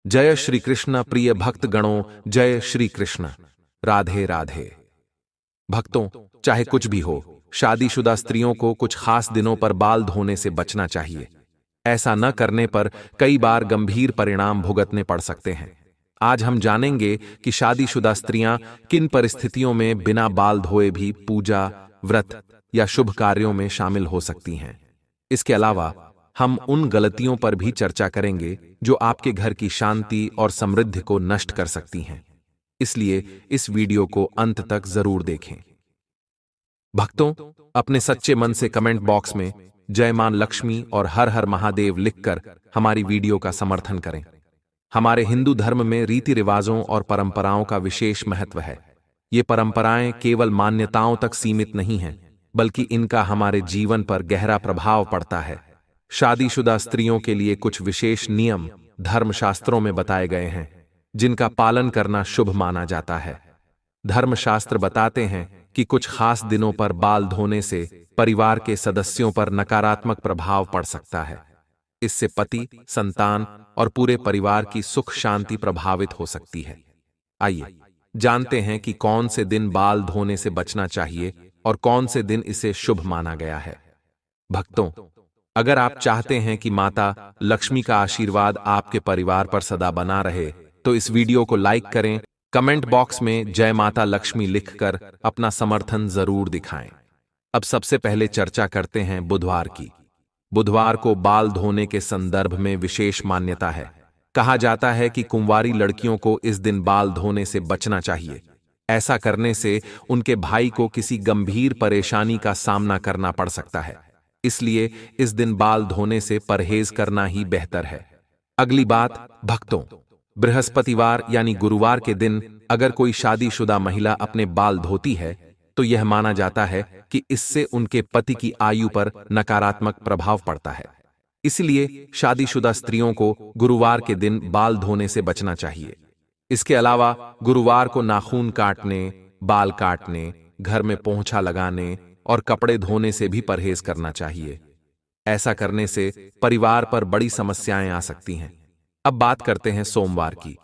जय श्री कृष्ण प्रिय भक्त गणों, जय श्री कृष्ण। राधे राधे। भक्तों, चाहे कुछ भी हो, शादीशुदा स्त्रियों को कुछ खास दिनों पर बाल धोने से बचना चाहिए। ऐसा न करने पर कई बार गंभीर परिणाम भुगतने पड़ सकते हैं। आज हम जानेंगे कि शादीशुदा स्त्रियां किन परिस्थितियों में बिना बाल धोए भी पूजा, व्रत या शुभ कार्यों में शामिल हो सकती हैं। इसके अलावा हम उन गलतियों पर भी चर्चा करेंगे जो आपके घर की शांति और समृद्धि को नष्ट कर सकती हैं। इसलिए इस वीडियो को अंत तक जरूर देखें। भक्तों, अपने सच्चे मन से कमेंट बॉक्स में जय मां लक्ष्मी और हर हर महादेव लिखकर हमारी वीडियो का समर्थन करें। हमारे हिंदू धर्म में रीति रिवाजों और परंपराओं का विशेष महत्व है। ये परंपराएं केवल मान्यताओं तक सीमित नहीं हैं, बल्कि इनका हमारे जीवन पर गहरा प्रभाव पड़ता है। शादीशुदा स्त्रियों के लिए कुछ विशेष नियम धर्मशास्त्रों में बताए गए हैं, जिनका पालन करना शुभ माना जाता है। धर्मशास्त्र बताते हैं कि कुछ खास दिनों पर बाल धोने से परिवार के सदस्यों पर नकारात्मक प्रभाव पड़ सकता है। इससे पति, संतान और पूरे परिवार की सुख शांति प्रभावित हो सकती है। आइए जानते हैं कि कौन से दिन बाल धोने से बचना चाहिए और कौन से दिन इसे शुभ माना गया है। भक्तों, अगर आप चाहते हैं कि माता लक्ष्मी का आशीर्वाद आपके परिवार पर सदा बना रहे, तो इस वीडियो को लाइक करें, कमेंट बॉक्स में जय माता लक्ष्मी लिखकर अपना समर्थन जरूर दिखाएं। अब सबसे पहले चर्चा करते हैं बुधवार की। बुधवार को बाल धोने के संदर्भ में विशेष मान्यता है। कहा जाता है कि कुंवारी लड़कियों को इस दिन बाल धोने से बचना चाहिए। ऐसा करने से उनके भाई को किसी गंभीर परेशानी का सामना करना पड़ सकता है। इसलिए इस दिन बाल धोने से परहेज करना ही बेहतर है। अगली बात, भक्तों, बृहस्पतिवार यानी गुरुवार के दिन अगर कोई शादीशुदा महिला अपने बाल धोती है, तो यह माना जाता है कि इससे उनके पति की आयु पर नकारात्मक प्रभाव पड़ता है। इसलिए शादीशुदा स्त्रियों को गुरुवार के दिन बाल धोने से बचना चाहिए। इसके अलावा गुरुवार को नाखून काटने, बाल काटने, घर में पोंछा लगाने और कपड़े धोने से भी परहेज करना चाहिए। ऐसा करने से परिवार पर बड़ी समस्याएं आ सकती हैं। अब बात करते हैं सोमवार की।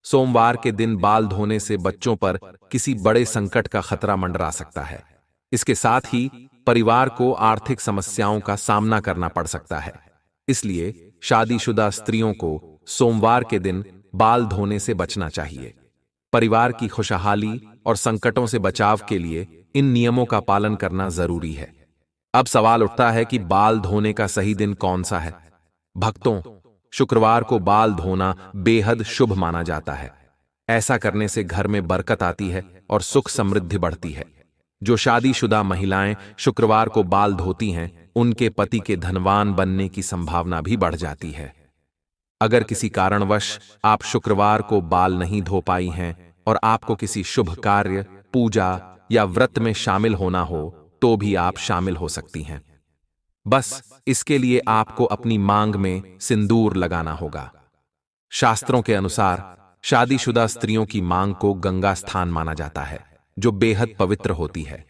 सोमवार के दिन बाल धोने से बच्चों पर किसी बड़े संकट का खतरा मंडरा सकता है। इसके साथ ही परिवार को आर्थिक समस्याओं का सामना करना पड़ सकता है। इसलिए शादीशुदा स्त्रियों को सोमवार के दिन बाल धोने से बचना चाहिए। परिवार की खुशहाली और संकटों से बचाव के लिए इन नियमों का पालन करना जरूरी है। अब सवाल उठता है कि बाल धोने का सही दिन कौन सा है। भक्तों, शुक्रवार को बाल धोना बेहद शुभ माना जाता है। ऐसा करने से घर में बरकत आती है और सुख समृद्धि बढ़ती है। जो शादीशुदा महिलाएं शुक्रवार को बाल धोती हैं, उनके पति के धनवान बनने की संभावना भी बढ़ जाती है। अगर किसी कारणवश आप शुक्रवार को बाल नहीं धो पाई हैं और आपको किसी शुभ कार्य, पूजा या व्रत में शामिल होना हो, तो भी आप शामिल हो सकती हैं। बस इसके लिए आपको अपनी मांग में सिंदूर लगाना होगा। शास्त्रों के अनुसार शादीशुदा स्त्रियों की मांग को गंगा स्थान माना जाता है, जो बेहद पवित्र होती है।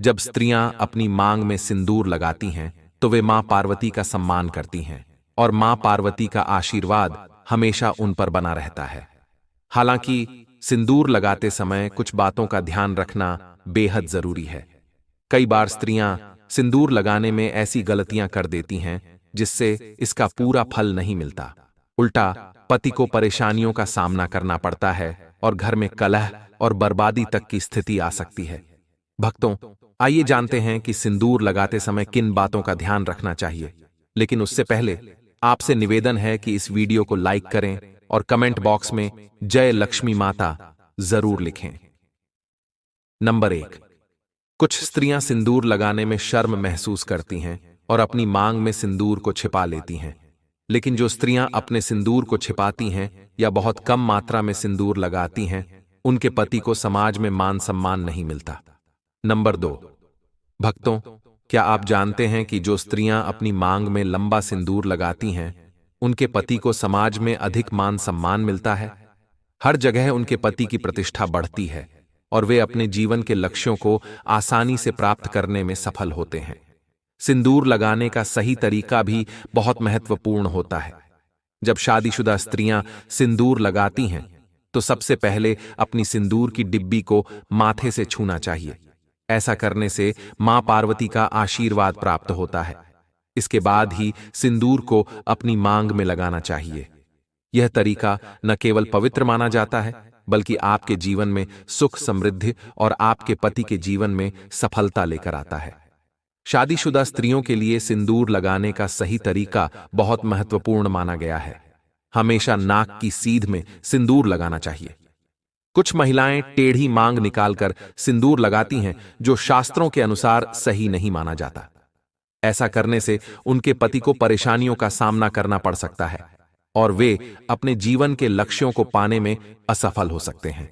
जब स्त्रियां अपनी मांग में सिंदूर लगाती हैं, तो वे मां पार्वती का सम्मान करती हैं और मां पार्वती का आशीर्वाद हमेशा उन पर बना रहता है। हालांकि सिंदूर लगाते समय कुछ बातों का ध्यान रखना बेहद जरूरी है। कई बार स्त्रियां सिंदूर लगाने में ऐसी गलतियां कर देती हैं जिससे इसका पूरा फल नहीं मिलता। उल्टा पति को परेशानियों का सामना करना पड़ता है और घर में कलह और बर्बादी तक की स्थिति आ सकती है। भक्तों, आइए जानते हैं कि सिंदूर लगाते समय किन बातों का ध्यान रखना चाहिए। लेकिन उससे पहले आपसे निवेदन है कि इस वीडियो को लाइक करें और कमेंट बॉक्स में जय लक्ष्मी माता जरूर लिखें। नंबर 1, कुछ स्त्रियां सिंदूर लगाने में शर्म महसूस करती हैं और अपनी मांग में सिंदूर को छिपा लेती हैं। लेकिन जो स्त्रियां अपने सिंदूर को छिपाती हैं या बहुत कम मात्रा में सिंदूर लगाती हैं, उनके पति को समाज में मान सम्मान नहीं मिलता। नंबर 2, भक्तों, क्या आप जानते हैं कि जो स्त्रियां अपनी मांग में लंबा सिंदूर लगाती हैं, उनके पति को समाज में अधिक मान सम्मान मिलता है। हर जगह उनके पति की प्रतिष्ठा बढ़ती है और वे अपने जीवन के लक्ष्यों को आसानी से प्राप्त करने में सफल होते हैं। सिंदूर लगाने का सही तरीका भी बहुत महत्वपूर्ण होता है। जब शादीशुदा स्त्रियां सिंदूर लगाती हैं तो सबसे पहले अपनी सिंदूर की डिब्बी को माथे से छूना चाहिए। ऐसा करने से मां पार्वती का आशीर्वाद प्राप्त होता है। इसके बाद ही सिंदूर को अपनी मांग में लगाना चाहिए। यह तरीका न केवल पवित्र माना जाता है बल्कि आपके जीवन में सुख समृद्धि और आपके पति के जीवन में सफलता लेकर आता है। शादीशुदा स्त्रियों के लिए सिंदूर लगाने का सही तरीका बहुत महत्वपूर्ण माना गया है। हमेशा नाक की सीध में सिंदूर लगाना चाहिए। कुछ महिलाएं टेढ़ी मांग निकालकर सिंदूर लगाती हैं, जो शास्त्रों के अनुसार सही नहीं माना जाता। ऐसा करने से उनके पति को परेशानियों का सामना करना पड़ सकता है और वे अपने जीवन के लक्ष्यों को पाने में असफल हो सकते हैं।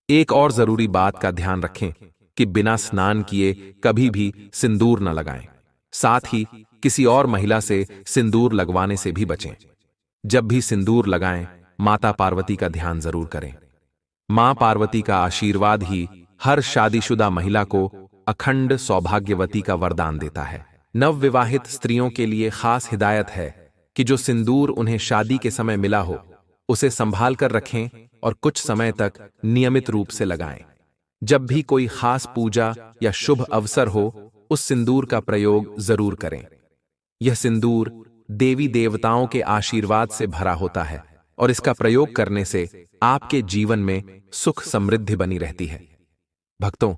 एक और जरूरी बात का ध्यान रखें कि बिना स्नान किए कभी भी सिंदूर न लगाएं। साथ ही किसी और महिला से सिंदूर लगवाने से भी बचें। जब भी सिंदूर लगाएं, माता पार्वती का ध्यान जरूर करें। मां पार्वती का आशीर्वाद ही हर शादीशुदा महिला को अखंड सौभाग्यवती का वरदान देता है। नवविवाहित स्त्रियों के लिए खास हिदायत है कि जो सिंदूर उन्हें शादी के समय मिला हो उसे संभाल कर रखें और कुछ समय तक नियमित रूप से लगाएं। जब भी कोई खास पूजा या शुभ अवसर हो, उस सिंदूर का प्रयोग जरूर करें। यह सिंदूर देवी देवताओं के आशीर्वाद से भरा होता है और इसका प्रयोग करने से आपके जीवन में सुख समृद्धि बनी रहती है। भक्तों,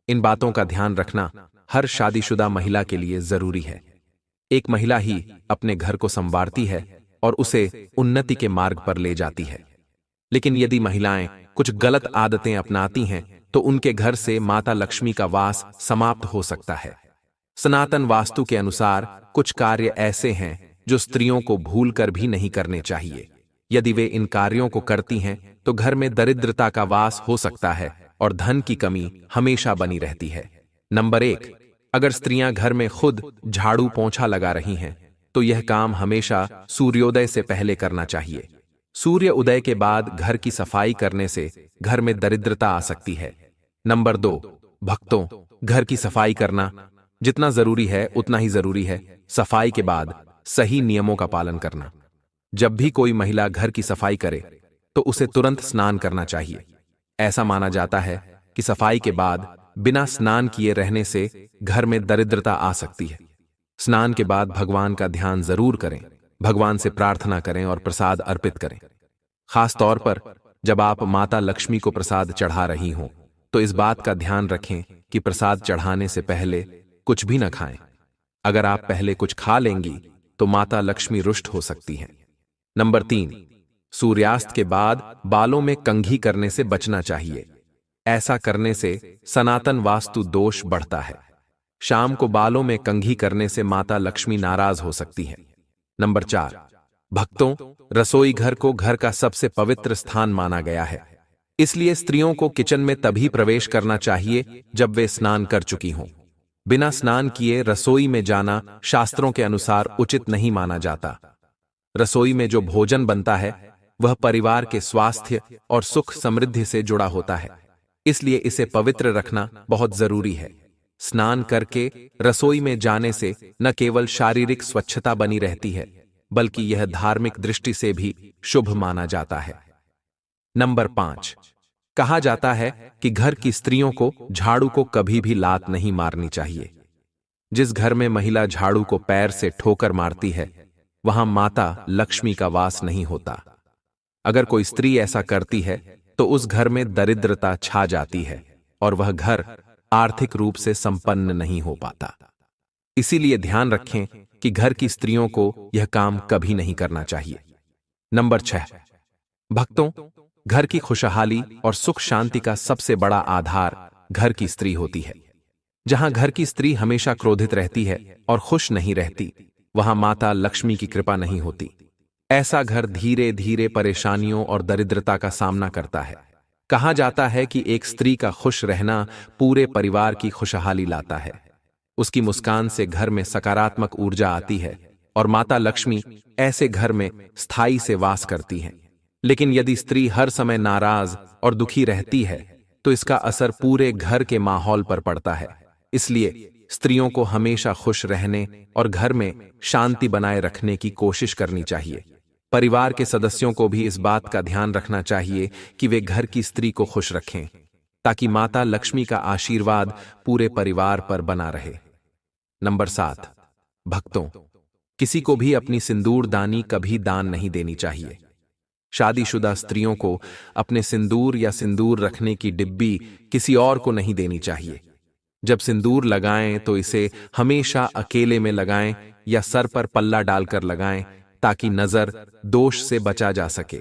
इन बातों का ध्यान रखना हर शादीशुदा महिला के लिए जरूरी है। एक महिला ही अपने घर को संवारती है और उसे उन्नति के मार्ग पर ले जाती है। लेकिन यदि महिलाएं कुछ गलत आदतें अपनाती हैं तो उनके घर से माता लक्ष्मी का वास समाप्त हो सकता है। सनातन वास्तु के अनुसार कुछ कार्य ऐसे हैं जो स्त्रियों को भूलकर भी नहीं करने चाहिए। यदि वे इन कार्यों को करती हैं तो घर में दरिद्रता का वास हो सकता है और धन की कमी हमेशा बनी रहती है। नंबर 1, अगर स्त्रियां घर में खुद झाड़ू पोंछा लगा रही हैं तो यह काम हमेशा सूर्योदय से पहले करना चाहिए। सूर्य उदय के बाद घर की सफाई करने से घर में दरिद्रता आ सकती है। नंबर 2, भक्तों, घर की सफाई करना जितना जरूरी है उतना ही जरूरी है सफाई के बाद सही नियमों का पालन करना। जब भी कोई महिला घर की सफाई करे तो उसे तुरंत स्नान करना चाहिए। ऐसा माना जाता है कि सफाई के बाद बिना स्नान किए रहने से घर में दरिद्रता आ सकती है। स्नान के बाद भगवान का ध्यान जरूर करें, भगवान से प्रार्थना करें और प्रसाद अर्पित करें। खास तौर पर जब आप माता लक्ष्मी को प्रसाद चढ़ा रही हों तो इस बात का ध्यान रखें कि प्रसाद चढ़ाने से पहले कुछ भी न खाएं। अगर आप पहले कुछ खा लेंगी तो माता लक्ष्मी रुष्ट हो सकती हैं। नंबर 3, सूर्यास्त के बाद बालों में कंघी करने से बचना चाहिए। ऐसा करने से सनातन वास्तु दोष बढ़ता है। शाम को बालों में कंघी करने से माता लक्ष्मी नाराज हो सकती है। नंबर 4, भक्तों, रसोई घर को घर का सबसे पवित्र स्थान माना गया है। इसलिए स्त्रियों को किचन में तभी प्रवेश करना चाहिए जब वे स्नान कर चुकी हों। बिना स्नान किए रसोई में जाना शास्त्रों के अनुसार उचित नहीं माना जाता। रसोई में जो भोजन बनता है वह परिवार के स्वास्थ्य और सुख समृद्धि से जुड़ा होता है, इसलिए इसे पवित्र रखना बहुत जरूरी है। स्नान करके रसोई में जाने से न केवल शारीरिक स्वच्छता बनी रहती है बल्कि यह धार्मिक दृष्टि से भी शुभ माना जाता है। नंबर 5, कहा जाता है कि घर की स्त्रियों को झाड़ू को कभी भी लात नहीं मारनी चाहिए। जिस घर में महिला झाड़ू को पैर से ठोकर मारती है वहां माता लक्ष्मी का वास नहीं होता। अगर कोई स्त्री ऐसा करती है तो उस घर में दरिद्रता छा जाती है और वह घर आर्थिक रूप से संपन्न नहीं हो पाता। इसीलिए ध्यान रखें कि घर की स्त्रियों को यह काम कभी नहीं करना चाहिए। नंबर 6, भक्तों, घर की खुशहाली और सुख शांति का सबसे बड़ा आधार घर की स्त्री होती है। जहां घर की स्त्री हमेशा क्रोधित रहती है और खुश नहीं रहती, वहां माता लक्ष्मी की कृपा नहीं होती। ऐसा घर धीरे धीरे परेशानियों और दरिद्रता का सामना करता है। कहा जाता है कि एक स्त्री का खुश रहना पूरे परिवार की खुशहाली लाता है। उसकी मुस्कान से घर में सकारात्मक ऊर्जा आती है और माता लक्ष्मी ऐसे घर में स्थायी से वास करती हैं। लेकिन यदि स्त्री हर समय नाराज और दुखी रहती है तो इसका असर पूरे घर के माहौल पर पड़ता है। इसलिए स्त्रियों को हमेशा खुश रहने और घर में शांति बनाए रखने की कोशिश करनी चाहिए। परिवार के सदस्यों को भी इस बात का ध्यान रखना चाहिए कि वे घर की स्त्री को खुश रखें, ताकि माता लक्ष्मी का आशीर्वाद पूरे परिवार पर बना रहे। नंबर 7, भक्तों, किसी को भी अपनी सिंदूर दानी कभी दान नहीं देनी चाहिए। शादीशुदा स्त्रियों को अपने सिंदूर या सिंदूर रखने की डिब्बी किसी और को नहीं देनी चाहिए। जब सिंदूर लगाएं तो इसे हमेशा अकेले में लगाएं या सर पर पल्ला डालकर लगाएं, ताकि नजर दोष से बचा जा सके।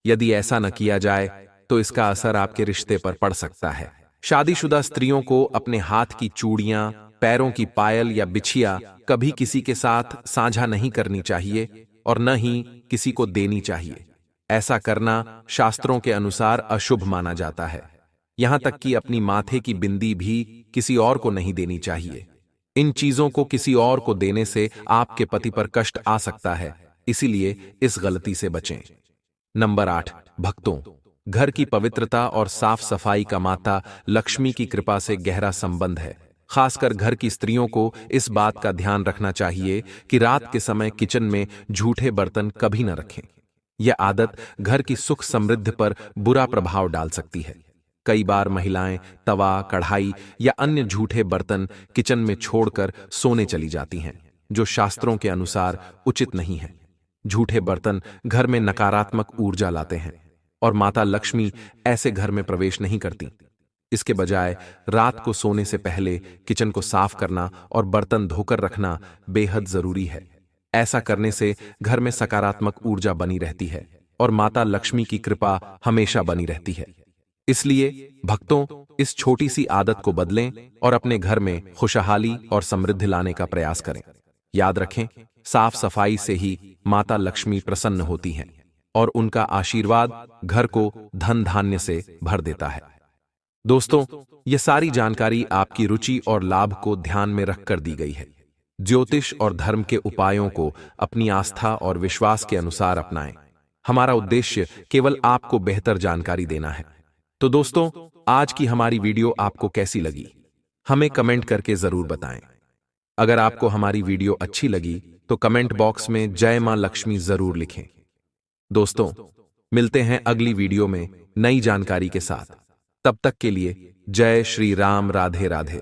यदि ऐसा न किया जाए तो इसका असर आपके रिश्ते पर पड़ सकता है। शादीशुदा स्त्रियों को अपने हाथ की चूड़ियां, पैरों की पायल या बिछिया कभी किसी के साथ साझा नहीं करनी चाहिए और न ही किसी को देनी चाहिए। ऐसा करना शास्त्रों के अनुसार अशुभ माना जाता है। यहां तक कि अपनी माथे की बिंदी भी किसी और को नहीं देनी चाहिए। इन चीजों को किसी और को देने से आपके पति पर कष्ट आ सकता है, इसीलिए इस गलती से बचें। नंबर 8, भक्तों, घर की पवित्रता और साफ सफाई का माता लक्ष्मी की कृपा से गहरा संबंध है। खासकर घर की स्त्रियों को इस बात का ध्यान रखना चाहिए कि रात के समय किचन में झूठे बर्तन कभी न रखें। यह आदत घर की सुख समृद्धि पर बुरा प्रभाव डाल सकती है। कई बार महिलाएं तवा, कढ़ाई या अन्य झूठे बर्तन किचन में छोड़कर सोने चली जाती हैं, जो शास्त्रों के अनुसार उचित नहीं है। झूठे बर्तन घर में नकारात्मक ऊर्जा लाते हैं और माता लक्ष्मी ऐसे घर में प्रवेश नहीं करती। इसके बजाय रात को सोने से पहले किचन को साफ करना और बर्तन धोकर रखना बेहद जरूरी है। ऐसा करने से घर में सकारात्मक ऊर्जा बनी रहती है और माता लक्ष्मी की कृपा हमेशा बनी रहती है। इसलिए भक्तों, इस छोटी सी आदत को बदलें और अपने घर में खुशहाली और समृद्धि लाने का प्रयास करें। याद रखें, साफ सफाई से ही माता लक्ष्मी प्रसन्न होती हैं और उनका आशीर्वाद घर को धन धान्य से भर देता है। दोस्तों, यह सारी जानकारी आपकी रुचि और लाभ को ध्यान में रखकर दी गई है। ज्योतिष और धर्म के उपायों को अपनी आस्था और विश्वास के अनुसार अपनाएं। हमारा उद्देश्य केवल आपको बेहतर जानकारी देना है। तो दोस्तों, आज की हमारी वीडियो आपको कैसी लगी, हमें कमेंट करके जरूर बताएं। अगर आपको हमारी वीडियो अच्छी लगी तो कमेंट बॉक्स में जय मां लक्ष्मी जरूर लिखें। दोस्तों, मिलते हैं अगली वीडियो में नई जानकारी के साथ। तब तक के लिए जय श्री राम, राधे राधे।